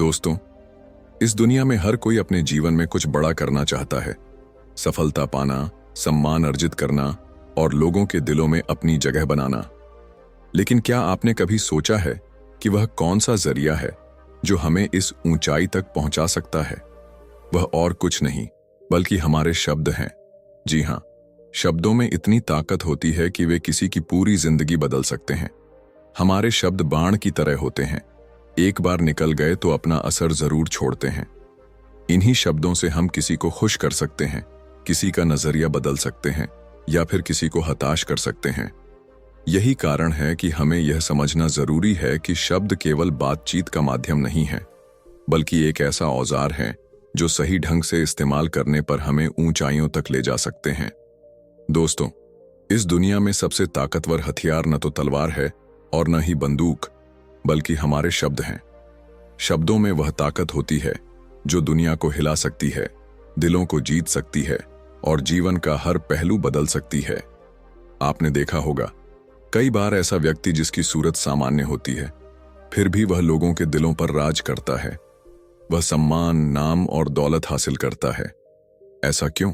दोस्तों, इस दुनिया में हर कोई अपने जीवन में कुछ बड़ा करना चाहता है। सफलता पाना, सम्मान अर्जित करना और लोगों के दिलों में अपनी जगह बनाना। लेकिन क्या आपने कभी सोचा है कि वह कौन सा जरिया है जो हमें इस ऊंचाई तक पहुंचा सकता है? वह और कुछ नहीं बल्कि हमारे शब्द हैं। जी हां, शब्दों में इतनी ताकत होती है कि वे किसी की पूरी जिंदगी बदल सकते हैं। हमारे शब्द बाण की तरह होते हैं, एक बार निकल गए तो अपना असर जरूर छोड़ते हैं। इन्हीं शब्दों से हम किसी को खुश कर सकते हैं, किसी का नजरिया बदल सकते हैं या फिर किसी को हताश कर सकते हैं। यही कारण है कि हमें यह समझना जरूरी है कि शब्द केवल बातचीत का माध्यम नहीं है, बल्कि एक ऐसा औजार है जो सही ढंग से इस्तेमाल करने पर हमें ऊंचाइयों तक ले जा सकते हैं। दोस्तों, इस दुनिया में सबसे ताकतवर हथियार न तो तलवार है और न ही बंदूक, बल्कि हमारे शब्द हैं। शब्दों में वह ताकत होती है जो दुनिया को हिला सकती है, दिलों को जीत सकती है और जीवन का हर पहलू बदल सकती है। आपने देखा होगा, कई बार ऐसा व्यक्ति जिसकी सूरत सामान्य होती है, फिर भी वह लोगों के दिलों पर राज करता है। वह सम्मान, नाम और दौलत हासिल करता है। ऐसा क्यों?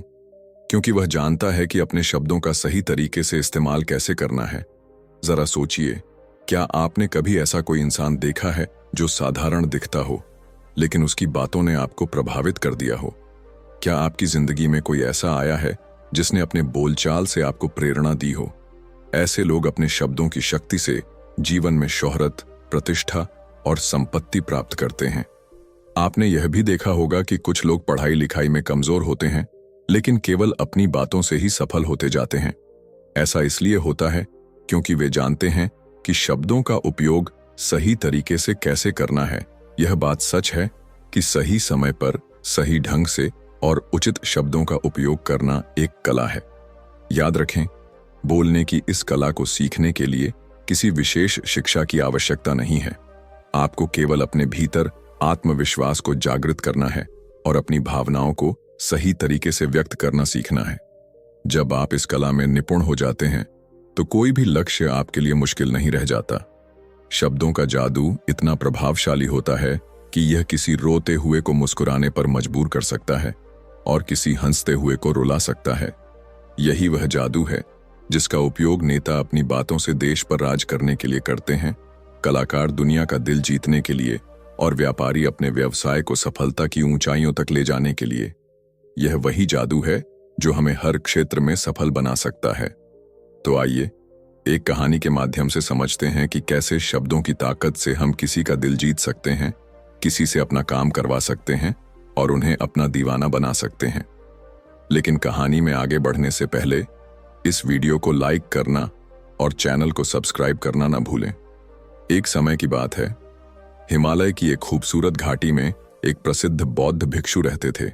क्योंकि वह जानता है कि अपने शब्दों का सही तरीके से इस्तेमाल कैसे करना है। जरा सोचिए, क्या आपने कभी ऐसा कोई इंसान देखा है जो साधारण दिखता हो, लेकिन उसकी बातों ने आपको प्रभावित कर दिया हो? क्या आपकी जिंदगी में कोई ऐसा आया है जिसने अपने बोलचाल से आपको प्रेरणा दी हो? ऐसे लोग अपने शब्दों की शक्ति से जीवन में शोहरत, प्रतिष्ठा और संपत्ति प्राप्त करते हैं। आपने यह भी देखा होगा कि कुछ लोग पढ़ाई लिखाई में कमजोर होते हैं, लेकिन केवल अपनी बातों से ही सफल होते जाते हैं। ऐसा इसलिए होता है क्योंकि वे जानते हैं कि शब्दों का उपयोग सही तरीके से कैसे करना है। यह बात सच है कि सही समय पर सही ढंग से और उचित शब्दों का उपयोग करना एक कला है। याद रखें, बोलने की इस कला को सीखने के लिए किसी विशेष शिक्षा की आवश्यकता नहीं है। आपको केवल अपने भीतर आत्मविश्वास को जागृत करना है और अपनी भावनाओं को सही तरीके से व्यक्त करना सीखना है। जब आप इस कला में निपुण हो जाते हैं तो कोई भी लक्ष्य आपके लिए मुश्किल नहीं रह जाता। शब्दों का जादू इतना प्रभावशाली होता है कि यह किसी रोते हुए को मुस्कुराने पर मजबूर कर सकता है और किसी हंसते हुए को रुला सकता है। यही वह जादू है जिसका उपयोग नेता अपनी बातों से देश पर राज करने के लिए करते हैं, कलाकार दुनिया का दिल जीतने के लिए और व्यापारी अपने व्यवसाय को सफलता की ऊंचाइयों तक ले जाने के लिए। यह वही जादू है जो हमें हर क्षेत्र में सफल बना सकता है। तो आइए एक कहानी के माध्यम से समझते हैं कि कैसे शब्दों की ताकत से हम किसी का दिल जीत सकते हैं, किसी से अपना काम करवा सकते हैं और उन्हें अपना दीवाना बना सकते हैं। लेकिन कहानी में आगे बढ़ने से पहले इस वीडियो को लाइक करना और चैनल को सब्सक्राइब करना ना भूलें। एक समय की बात है, हिमालय की एक खूबसूरत घाटी में एक प्रसिद्ध बौद्ध भिक्षु रहते थे।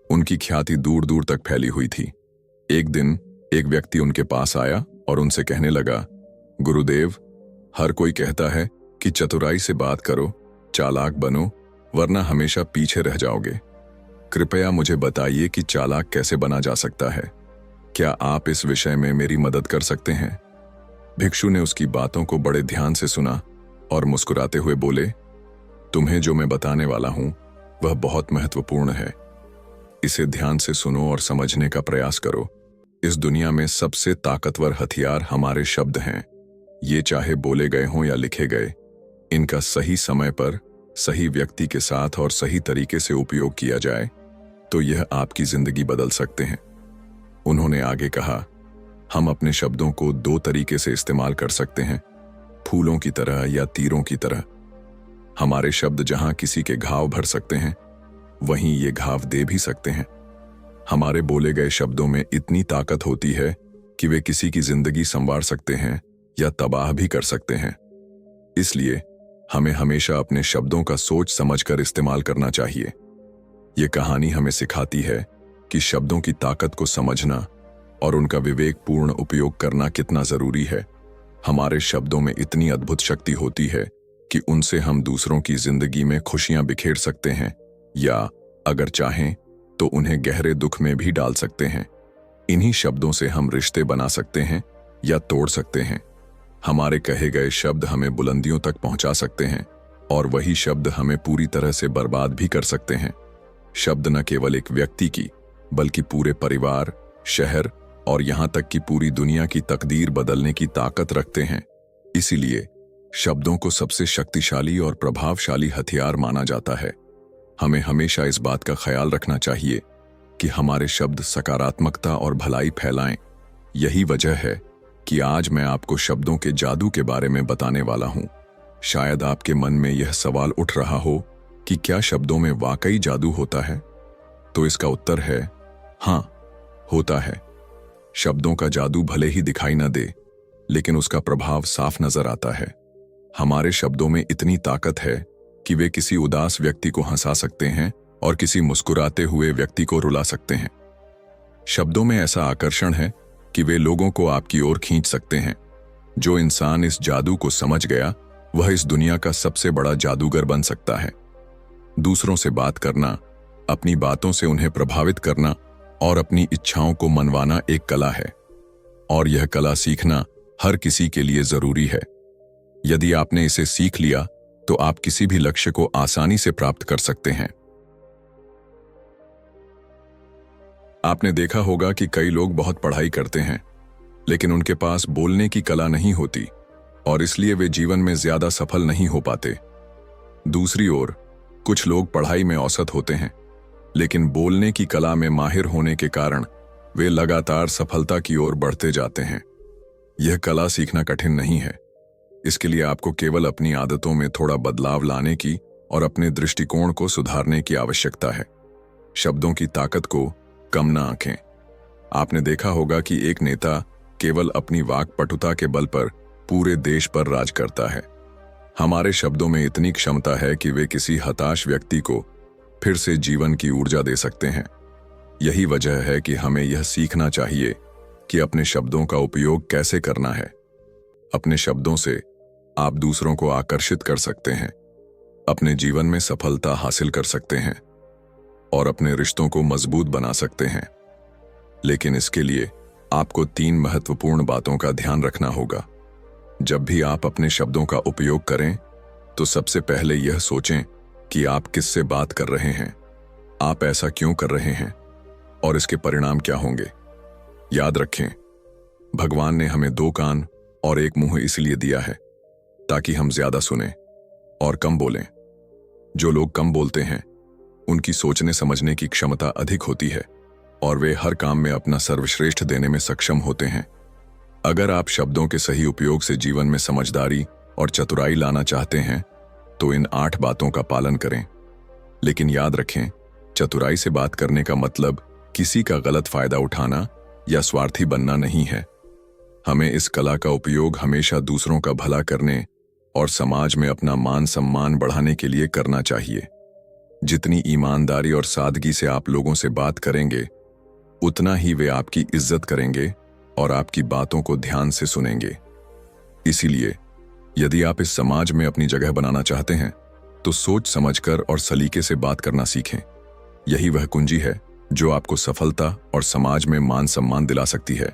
उनकी ख्याति दूर दूर तक फैली हुई थी। एक दिन एक व्यक्ति उनके पास आया और उनसे कहने लगा, गुरुदेव, हर कोई कहता है कि चतुराई से बात करो, चालाक बनो, वरना हमेशा पीछे रह जाओगे। कृपया मुझे बताइए कि चालाक कैसे बना जा सकता है। क्या आप इस विषय में मेरी मदद कर सकते हैं? भिक्षु ने उसकी बातों को बड़े ध्यान से सुना और मुस्कुराते हुए बोले, तुम्हें जो मैं बताने वाला हूं वह बहुत महत्वपूर्ण है। इसे ध्यान से सुनो और समझने का प्रयास करो। इस दुनिया में सबसे ताकतवर हथियार हमारे शब्द हैं। ये चाहे बोले गए हों या लिखे गए, इनका सही समय पर सही व्यक्ति के साथ और सही तरीके से उपयोग किया जाए तो यह आपकी जिंदगी बदल सकते हैं। उन्होंने आगे कहा, हम अपने शब्दों को दो तरीके से इस्तेमाल कर सकते हैं, फूलों की तरह या तीरों की तरह। हमारे शब्द जहां किसी के घाव भर सकते हैं, वहीं ये घाव दे भी सकते हैं। हमारे बोले गए शब्दों में इतनी ताकत होती है कि वे किसी की जिंदगी संवार सकते हैं या तबाह भी कर सकते हैं। इसलिए हमें हमेशा अपने शब्दों का सोच समझकर इस्तेमाल करना चाहिए। ये कहानी हमें सिखाती है कि शब्दों की ताकत को समझना और उनका विवेकपूर्ण उपयोग करना कितना जरूरी है। हमारे शब्दों में इतनी अद्भुत शक्ति होती है कि उनसे हम दूसरों की जिंदगी में खुशियां बिखेर सकते हैं या अगर चाहें तो उन्हें गहरे दुख में भी डाल सकते हैं। इन्हीं शब्दों से हम रिश्ते बना सकते हैं या तोड़ सकते हैं। हमारे कहे गए शब्द हमें बुलंदियों तक पहुंचा सकते हैं और वही शब्द हमें पूरी तरह से बर्बाद भी कर सकते हैं। शब्द न केवल एक व्यक्ति की, बल्कि पूरे परिवार, शहर और यहां तक कि पूरी दुनिया की तकदीर बदलने की ताकत रखते हैं। इसीलिए शब्दों को सबसे शक्तिशाली और प्रभावशाली हथियार माना जाता है। हमें हमेशा इस बात का ख्याल रखना चाहिए कि हमारे शब्द सकारात्मकता और भलाई फैलाएं। यही वजह है कि आज मैं आपको शब्दों के जादू के बारे में बताने वाला हूं। शायद आपके मन में यह सवाल उठ रहा हो कि क्या शब्दों में वाकई जादू होता है? तो इसका उत्तर है हां, होता है। शब्दों का जादू भले ही दिखाई न दे, लेकिन उसका प्रभाव साफ नजर आता है। हमारे शब्दों में इतनी ताकत है कि वे किसी उदास व्यक्ति को हंसा सकते हैं और किसी मुस्कुराते हुए व्यक्ति को रुला सकते हैं। शब्दों में ऐसा आकर्षण है कि वे लोगों को आपकी ओर खींच सकते हैं। जो इंसान इस जादू को समझ गया, वह इस दुनिया का सबसे बड़ा जादूगर बन सकता है। दूसरों से बात करना, अपनी बातों से उन्हें प्रभावित करना और अपनी इच्छाओं को मनवाना एक कला है, और यह कला सीखना हर किसी के लिए जरूरी है। यदि आपने इसे सीख लिया तो आप किसी भी लक्ष्य को आसानी से प्राप्त कर सकते हैं। आपने देखा होगा कि कई लोग बहुत पढ़ाई करते हैं, लेकिन उनके पास बोलने की कला नहीं होती और इसलिए वे जीवन में ज्यादा सफल नहीं हो पाते। दूसरी ओर कुछ लोग पढ़ाई में औसत होते हैं, लेकिन बोलने की कला में माहिर होने के कारण वे लगातार सफलता की ओर बढ़ते जाते हैं। यह कला सीखना कठिन नहीं है। इसके लिए आपको केवल अपनी आदतों में थोड़ा बदलाव लाने की और अपने दृष्टिकोण को सुधारने की आवश्यकता है। शब्दों की ताकत को कम न आंकें। आपने देखा होगा कि एक नेता केवल अपनी वाक्पटुता के बल पर पूरे देश पर राज करता है। हमारे शब्दों में इतनी क्षमता है कि वे किसी हताश व्यक्ति को फिर से जीवन की ऊर्जा दे सकते हैं। यही वजह है कि हमें यह सीखना चाहिए कि अपने शब्दों का उपयोग कैसे करना है। अपने शब्दों से आप दूसरों को आकर्षित कर सकते हैं, अपने जीवन में सफलता हासिल कर सकते हैं और अपने रिश्तों को मजबूत बना सकते हैं। लेकिन इसके लिए आपको 3 महत्वपूर्ण बातों का ध्यान रखना होगा। जब भी आप अपने शब्दों का उपयोग करें, तो सबसे पहले यह सोचें कि आप किससे बात कर रहे हैं, आप ऐसा क्यों कर रहे हैं और इसके परिणाम क्या होंगे। याद रखें, भगवान ने हमें 2 कान और 1 मुंह इसलिए दिया है ताकि हम ज्यादा सुनें और कम बोलें। जो लोग कम बोलते हैं, उनकी सोचने समझने की क्षमता अधिक होती है और वे हर काम में अपना सर्वश्रेष्ठ देने में सक्षम होते हैं। अगर आप शब्दों के सही उपयोग से जीवन में समझदारी और चतुराई लाना चाहते हैं, तो इन 8 बातों का पालन करें। लेकिन याद रखें, चतुराई से बात करने का मतलब किसी का गलत फायदा उठाना या स्वार्थी बनना नहीं है। हमें इस कला का उपयोग हमेशा दूसरों का भला करने और समाज में अपना मान सम्मान बढ़ाने के लिए करना चाहिए। जितनी ईमानदारी और सादगी से आप लोगों से बात करेंगे, उतना ही वे आपकी इज्जत करेंगे और आपकी बातों को ध्यान से सुनेंगे। इसीलिए यदि आप इस समाज में अपनी जगह बनाना चाहते हैं, तो सोच समझकर और सलीके से बात करना सीखें। यही वह कुंजी है जो आपको सफलता और समाज में मान सम्मान दिला सकती है।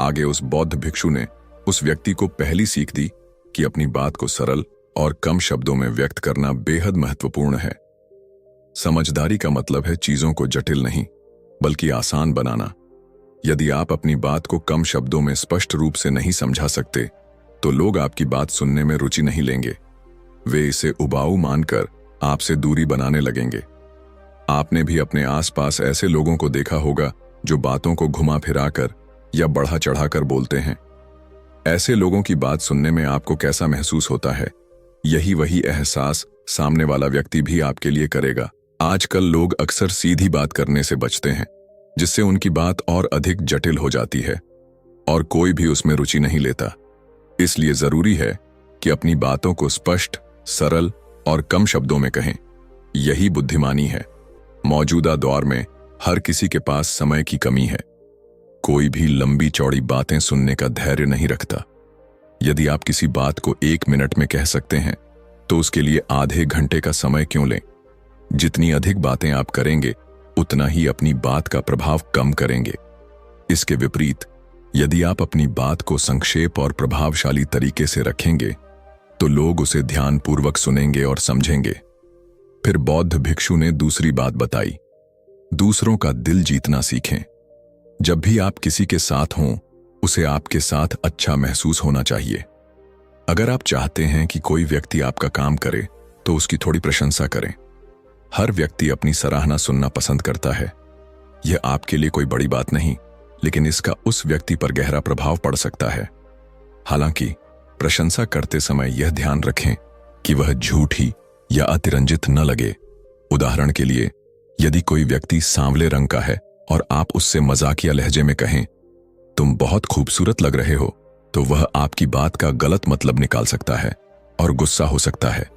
आगे उस बौद्ध भिक्षु ने उस व्यक्ति को पहली सीख दी कि अपनी बात को सरल और कम शब्दों में व्यक्त करना बेहद महत्वपूर्ण है। समझदारी का मतलब है चीजों को जटिल नहीं, बल्कि आसान बनाना। यदि आप अपनी बात को कम शब्दों में स्पष्ट रूप से नहीं समझा सकते, तो लोग आपकी बात सुनने में रुचि नहीं लेंगे। वे इसे उबाऊ मानकर आपसे दूरी बनाने लगेंगे। आपने भी अपने आसपास ऐसे लोगों को देखा होगा जो बातों को घुमा फिराकर या बढ़ा चढ़ाकर बोलते हैं। ऐसे लोगों की बात सुनने में आपको कैसा महसूस होता है, यही वही एहसास सामने वाला व्यक्ति भी आपके लिए करेगा। आजकल लोग अक्सर सीधी बात करने से बचते हैं, जिससे उनकी बात और अधिक जटिल हो जाती है और कोई भी उसमें रुचि नहीं लेता। इसलिए जरूरी है कि अपनी बातों को स्पष्ट, सरल और कम शब्दों में कहें। यही बुद्धिमानी है। मौजूदा दौर में हर किसी के पास समय की कमी है। कोई भी लंबी चौड़ी बातें सुनने का धैर्य नहीं रखता। यदि आप किसी बात को 1 मिनट में कह सकते हैं, तो उसके लिए आधे घंटे का समय क्यों लें। जितनी अधिक बातें आप करेंगे, उतना ही अपनी बात का प्रभाव कम करेंगे। इसके विपरीत, यदि आप अपनी बात को संक्षेप और प्रभावशाली तरीके से रखेंगे, तो लोग उसे ध्यानपूर्वक सुनेंगे और समझेंगे। फिर बौद्ध भिक्षु ने दूसरी बात बताई, दूसरों का दिल जीतना सीखें। जब भी आप किसी के साथ हों, उसे आपके साथ अच्छा महसूस होना चाहिए। अगर आप चाहते हैं कि कोई व्यक्ति आपका काम करे तो उसकी थोड़ी प्रशंसा करें। हर व्यक्ति अपनी सराहना सुनना पसंद करता है। यह आपके लिए कोई बड़ी बात नहीं, लेकिन इसका उस व्यक्ति पर गहरा प्रभाव पड़ सकता है। हालांकि प्रशंसा करते समय यह ध्यान रखें कि वह झूठी या अतिरंजित न लगे। उदाहरण के लिए, यदि कोई व्यक्ति सांवले रंग का है और आप उससे मजाकिया लहजे में कहें, तुम बहुत खूबसूरत लग रहे हो, तो वह आपकी बात का गलत मतलब निकाल सकता है और गुस्सा हो सकता है।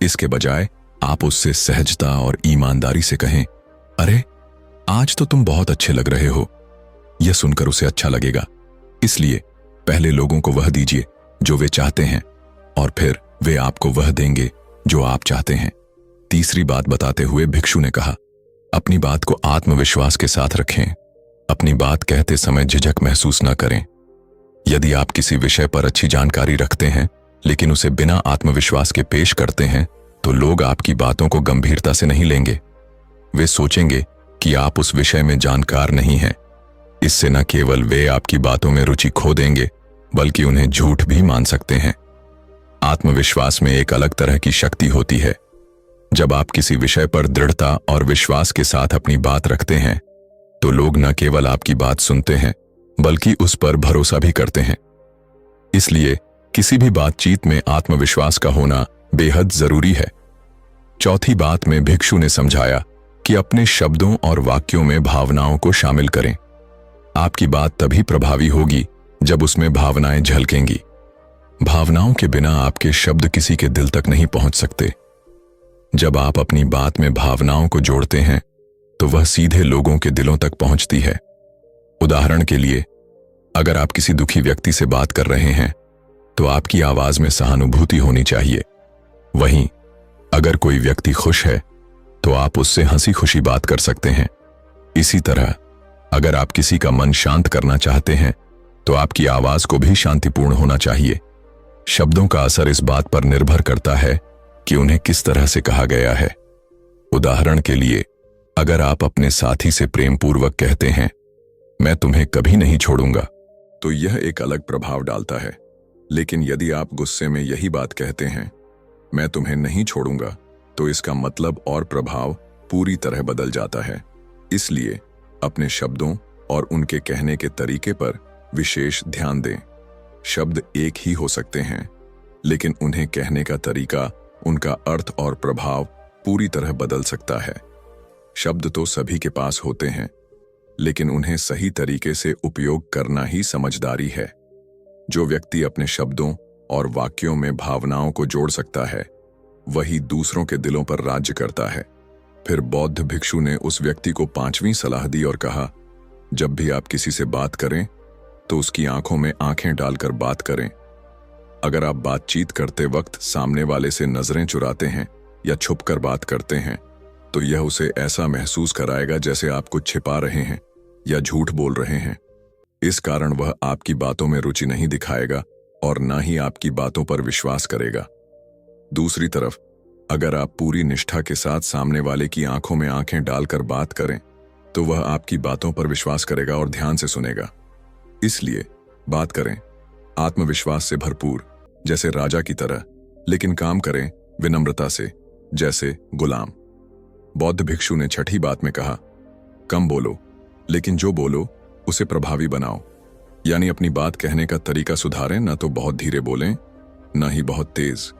इसके बजाय आप उससे सहजता और ईमानदारी से कहें, अरे आज तो तुम बहुत अच्छे लग रहे हो। यह सुनकर उसे अच्छा लगेगा। इसलिए पहले लोगों को वह दीजिए जो वे चाहते हैं, और फिर वे आपको वह देंगे जो आप चाहते हैं। तीसरी बात बताते हुए भिक्षु ने कहा, अपनी बात को आत्मविश्वास के साथ रखें। अपनी बात कहते समय झिझक महसूस न करें। यदि आप किसी विषय पर अच्छी जानकारी रखते हैं लेकिन उसे बिना आत्मविश्वास के पेश करते हैं, तो लोग आपकी बातों को गंभीरता से नहीं लेंगे। वे सोचेंगे कि आप उस विषय में जानकार नहीं हैं। इससे न केवल वे आपकी बातों में रुचि खो देंगे, बल्कि उन्हें झूठ भी मान सकते हैं। आत्मविश्वास में एक अलग तरह की शक्ति होती है। जब आप किसी विषय पर दृढ़ता और विश्वास के साथ अपनी बात रखते हैं, तो लोग न केवल आपकी बात सुनते हैं, बल्कि उस पर भरोसा भी करते हैं। इसलिए किसी भी बातचीत में आत्मविश्वास का होना बेहद जरूरी है। चौथी बात में भिक्षु ने समझाया कि अपने शब्दों और वाक्यों में भावनाओं को शामिल करें। आपकी बात तभी प्रभावी होगी जब उसमें भावनाएं झलकेंगी। भावनाओं के बिना आपके शब्द किसी के दिल तक नहीं पहुंच सकते। जब आप अपनी बात में भावनाओं को जोड़ते हैं, तो वह सीधे लोगों के दिलों तक पहुंचती है। उदाहरण के लिए, अगर आप किसी दुखी व्यक्ति से बात कर रहे हैं, तो आपकी आवाज में सहानुभूति होनी चाहिए। वहीं अगर कोई व्यक्ति खुश है, तो आप उससे हंसी खुशी बात कर सकते हैं। इसी तरह अगर आप किसी का मन शांत करना चाहते हैं, तो आपकी आवाज को भी शांतिपूर्ण होना चाहिए। शब्दों का असर इस बात पर निर्भर करता है कि उन्हें किस तरह से कहा गया है। उदाहरण के लिए, अगर आप अपने साथी से प्रेमपूर्वक कहते हैं, मैं तुम्हें कभी नहीं छोड़ूंगा, तो यह एक अलग प्रभाव डालता है। लेकिन यदि आप गुस्से में यही बात कहते हैं, मैं तुम्हें नहीं छोड़ूंगा, तो इसका मतलब और प्रभाव पूरी तरह बदल जाता है। इसलिए अपने शब्दों और उनके कहने के तरीके पर विशेष ध्यान दें। शब्द एक ही हो सकते हैं, लेकिन उन्हें कहने का तरीका, उनका अर्थ और प्रभाव पूरी तरह बदल सकता है। शब्द तो सभी के पास होते हैं, लेकिन उन्हें सही तरीके से उपयोग करना ही समझदारी है। जो व्यक्ति अपने शब्दों और वाक्यों में भावनाओं को जोड़ सकता है, वही दूसरों के दिलों पर राज्य करता है। फिर बौद्ध भिक्षु ने उस व्यक्ति को 5वीं सलाह दी और कहा, जब भी आप किसी से बात करें, तो उसकी आंखों में आंखें डालकर बात करें। अगर आप बातचीत करते वक्त सामने वाले से नजरें चुराते हैं या छुपकर बात करते हैं, तो यह उसे ऐसा महसूस कराएगा जैसे आप कुछ छिपा रहे हैं या झूठ बोल रहे हैं। इस कारण वह आपकी बातों में रुचि नहीं दिखाएगा और ना ही आपकी बातों पर विश्वास करेगा। दूसरी तरफ, अगर आप पूरी निष्ठा के साथ सामने वाले की आंखों में आंखें डालकर बात करें, तो वह आपकी बातों पर विश्वास करेगा और ध्यान से सुनेगा। इसलिए बात करें आत्मविश्वास से भरपूर, जैसे राजा की तरह, लेकिन काम करें विनम्रता से, जैसे गुलाम। बौद्ध भिक्षु ने छठी बात में कहा, कम बोलो, लेकिन जो बोलो उसे प्रभावी बनाओ। यानी अपनी बात कहने का तरीका सुधारें, न तो बहुत धीरे बोलें, न ही बहुत तेज।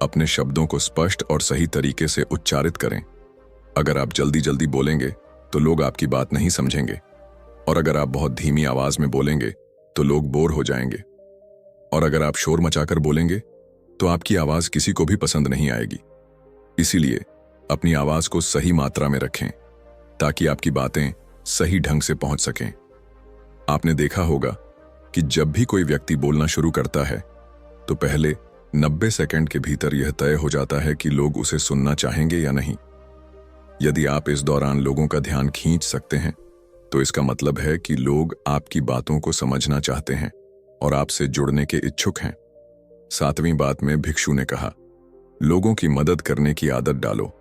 अपने शब्दों को स्पष्ट और सही तरीके से उच्चारित करें। अगर आप जल्दी जल्दी बोलेंगे तो लोग आपकी बात नहीं समझेंगे, और अगर आप बहुत धीमी आवाज में बोलेंगे तो लोग बोर हो जाएंगे, और अगर आप शोर मचाकर बोलेंगे तो आपकी आवाज किसी को भी पसंद नहीं आएगी। इसीलिए अपनी आवाज को सही मात्रा में रखें, ताकि आपकी बातें सही ढंग से पहुंच सकें। आपने देखा होगा कि जब भी कोई व्यक्ति बोलना शुरू करता है, तो पहले 90 सेकंड के भीतर यह तय हो जाता है कि लोग उसे सुनना चाहेंगे या नहीं। यदि आप इस दौरान लोगों का ध्यान खींच सकते हैं, तो इसका मतलब है कि लोग आपकी बातों को समझना चाहते हैं और आपसे जुड़ने के इच्छुक हैं। 7वीं बात में भिक्षु ने कहा, लोगों की मदद करने की आदत डालो।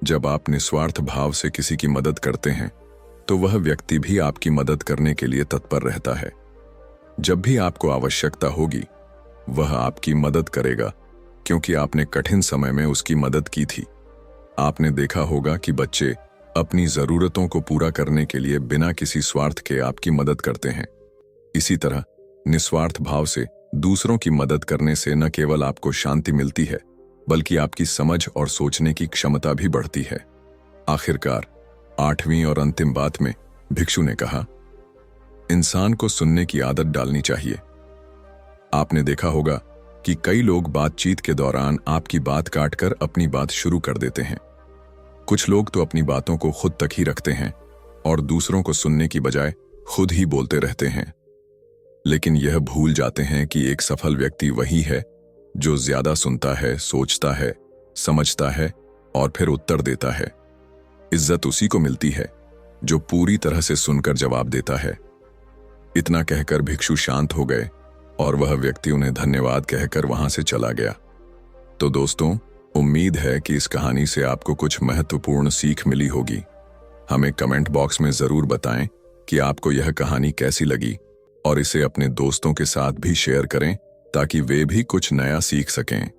जब आप निस्वार्थ भाव से किसी की मदद करते हैं तो वह व्यक्ति भी आपकी मदद करने के लिए तत्पर रहता है। जब भी आपको आवश्यकता होगी वह आपकी मदद करेगा, क्योंकि आपने कठिन समय में उसकी मदद की थी। आपने देखा होगा कि बच्चे अपनी जरूरतों को पूरा करने के लिए बिना किसी स्वार्थ के आपकी मदद करते हैं। इसी तरह निस्वार्थ भाव से दूसरों की मदद करने से न केवल आपको शांति मिलती है, बल्कि आपकी समझ और सोचने की क्षमता भी बढ़ती है। आखिरकार 8वीं और अंतिम बात में भिक्षु ने कहा, इंसान को सुनने की आदत डालनी चाहिए। आपने देखा होगा कि कई लोग बातचीत के दौरान आपकी बात काटकर अपनी बात शुरू कर देते हैं। कुछ लोग तो अपनी बातों को खुद तक ही रखते हैं और दूसरों को सुनने की बजाय खुद ही बोलते रहते हैं। लेकिन यह भूल जाते हैं कि एक सफल व्यक्ति वही है जो ज्यादा सुनता है, सोचता है, समझता है और फिर उत्तर देता है। इज्जत उसी को मिलती है जो पूरी तरह से सुनकर जवाब देता है। इतना कहकर भिक्षु शांत हो गए और वह व्यक्ति उन्हें धन्यवाद कहकर वहां से चला गया। तो दोस्तों, उम्मीद है कि इस कहानी से आपको कुछ महत्वपूर्ण सीख मिली होगी। हमें कमेंट बॉक्स में जरूर बताएं कि आपको यह कहानी कैसी लगी और इसे अपने दोस्तों के साथ भी शेयर करें ताकि वे भी कुछ नया सीख सकें।